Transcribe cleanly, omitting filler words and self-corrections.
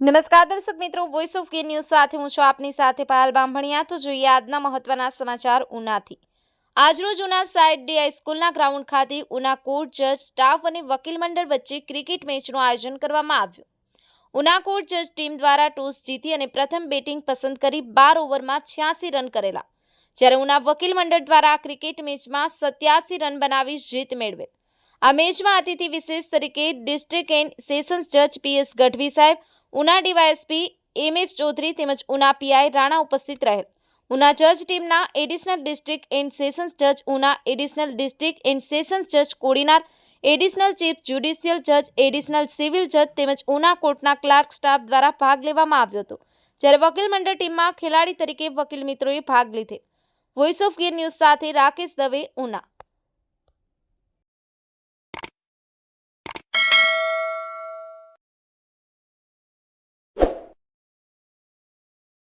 નમસ્કાર દર્શક મિત્રો, વોઇસ ઓફ કે ન્યૂઝ સાથે હું છું આપની સાથે પાયલ બામભણિયા। તો જોઈએ આજના મહત્વના સમાચાર ઉનાથી। આજરોજ ઉના સાઇડ ડી હાઈસ્કૂલના ગ્રાઉન્ડ ખાતે ઉના કોર્ટ જજ સ્ટાફ અને વકીલ મંડળ વચ્ચે ક્રિકેટ મેચનું આયોજન કરવામાં આવ્યું। ઉના કોર્ટ જજ ટીમ દ્વારા ટોસ જીતી અને પ્રથમ બેટિંગ પસંદ કરી 12 ઓવરમાં 86 રન કરેલા, જ્યારે ઉના વકીલ મંડળ દ્વારા આ ક્રિકેટ મેચમાં 87 રન બનાવી જીત મેળવેલ। આ મેચમાં અતિથિ વિશેષ તરીકે ડિસ્ટ્રિક્ટ એન્ડ સેશન્સ જજ પીએસ ગઢવી સાહેબ, ઉના ડીવાયએસપી એમએફ ચૌધરી તેમજ ઉના પીઆઈ રાણા ઉપસ્થિત રહેલ। ઉના જજ ટીમના એડિશનલ ડિસ્ટ્રિક્ટ એન્ડ સેશન્સ જજ Una, additional district and sessions જજ કોડીનાર, એડિશનલ ચીફ જ્યુડિશિયલ જજ, એડિશનલ સિવિલ જજ તેમજ ઉના કોર્ટના ક્લાર્ક સ્ટાફ દ્વારા ભાગ લેવામાં આવ્યો હતો, જ્યારે વકીલ મંડળ ટીમમાં ખેલાડી તરીકે વકીલ મિત્રોએ ભાગ લીધેલ। વોઇસ ઓફ ગીર ન્યૂઝ સાથે રાકેશ દવે, ઉના।